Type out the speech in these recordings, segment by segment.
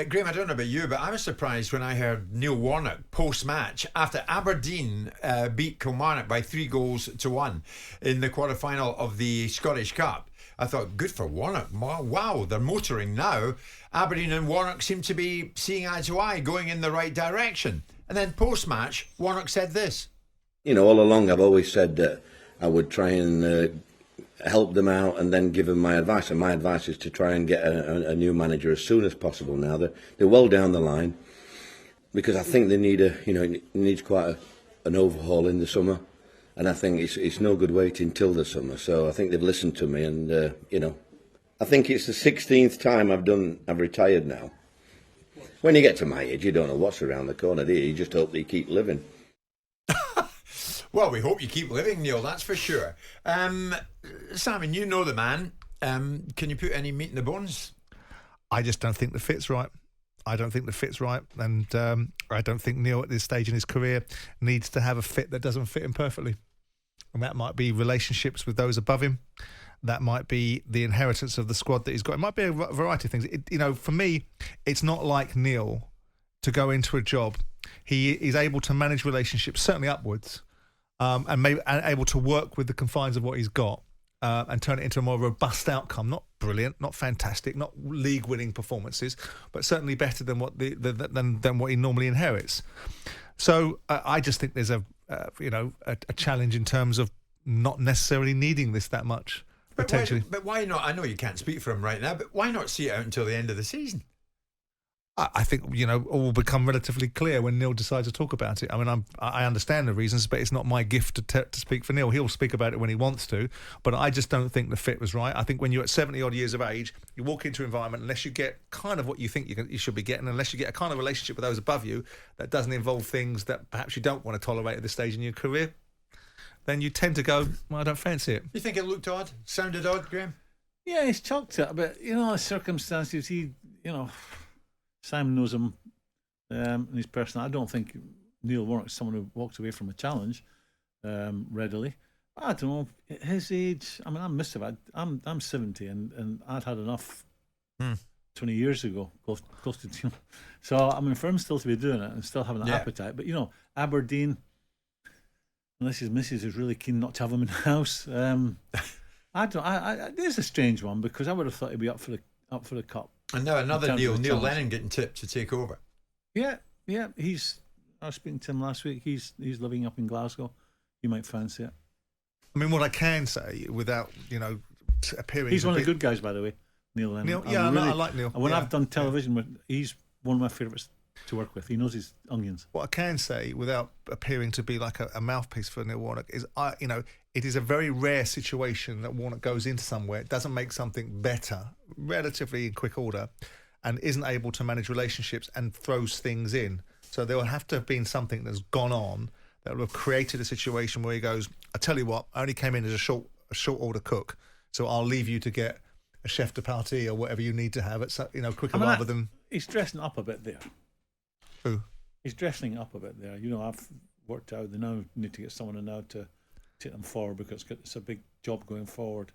Graeme, I don't know about you, but I was surprised when I heard Neil Warnock post-match after Aberdeen beat Kilmarnock by 3-1 in the quarter-final of the Scottish Cup. I thought, good for Warnock. Wow, they're motoring now. Aberdeen and Warnock seem to be seeing eye to eye, going in the right direction. And then post-match, Warnock said this. You know, all along I've always said that I would try and help them out and then give them my advice. And my advice is to try and get a new manager as soon as possible now. They're well down the line because I think they need it needs quite an overhaul in the summer. And I think it's no good waiting till the summer. So I think they've listened to me and, I think it's the 16th time I've retired now. When you get to my age, you don't know what's around the corner, do you? You just hope that you keep living. Well, we hope you keep living, Neil, that's for sure. Simon, you know the man. Can you put any meat in the bones? I just don't think the fit's right. And I don't think Neil at this stage in his career needs to have a fit that doesn't fit him perfectly. And that might be relationships with those above him. That might be the inheritance of the squad that he's got. It might be a variety of things. For me, it's not like Neil to go into a job. He is able to manage relationships, certainly upwards, and able to work with the confines of what he's got and turn it into a more robust outcome. Not brilliant, not fantastic, not league-winning performances, but certainly better than what than what he normally inherits. So I just think there's a challenge in terms of not necessarily needing this that much. Potentially. But why not? I know you can't speak for him right now, but why not see it out until the end of the season? I think, all will become relatively clear when Neil decides to talk about it. I mean, I understand the reasons, but it's not my gift to speak for Neil. He'll speak about it when he wants to, but I just don't think the fit was right. I think when you're at 70-odd years of age, you walk into an environment, unless you get kind of what you think you should be getting, unless you get a kind of relationship with those above you that doesn't involve things that perhaps you don't want to tolerate at this stage in your career, then you tend to go, well, I don't fancy it. You think it looked odd? Sounded odd, Graeme? Yeah, he's chucked it, but, the circumstances, Simon knows him and his person. I don't think Neil Warnock is someone who walks away from a challenge readily. I don't know. At his age, I mean, I'm missive. I'm 70 and I'd had enough 20 years ago, close to. So, I mean, for him still to be doing it and still having an appetite. But, Aberdeen, unless his missus is really keen not to have him in the house, it's a strange one because I would have thought he'd be up for the cup. And now another Neil Lennon getting tipped to take over. Yeah. I was speaking to him last week. He's living up in Glasgow. You might fancy it. I mean, what I can say without appearing. He's one of the good guys, by the way, Neil Lennon. I like Neil. When I've done television, he's one of my favourites to work with. He knows his onions. What I can say, without appearing to be like a mouthpiece for Neil Warnock, is it is a very rare situation that Warnock goes into somewhere, doesn't make something better, relatively in quick order, and isn't able to manage relationships and throws things in. So there will have to have been something that's gone on that will have created a situation where he goes, I tell you what, I only came in as a short order cook, so I'll leave you to get a chef de partie or whatever you need to have it, quicker rather than... He's dressing up a bit there. Who? He's dressing up a bit there. I've worked out they now need to get someone in now to take them forward because it's a big job going forward.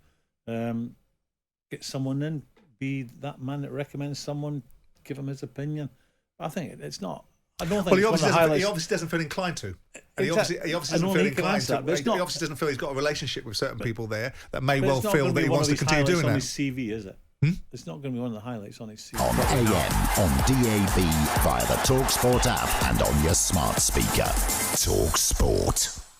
Get someone in, be that man that recommends someone, give him his opinion. I think it's not. I don't think. Well, he obviously doesn't feel inclined to. And he obviously doesn't feel inclined to. He obviously doesn't feel he's got a relationship with certain people there that may well feel that he wants to continue doing that. It's not going to be one of his highlights on his CV, is it? It's not going to be one of the highlights on his CV. On AM, on DAB, via the talkSPORT app and on your smart speaker. talkSPORT.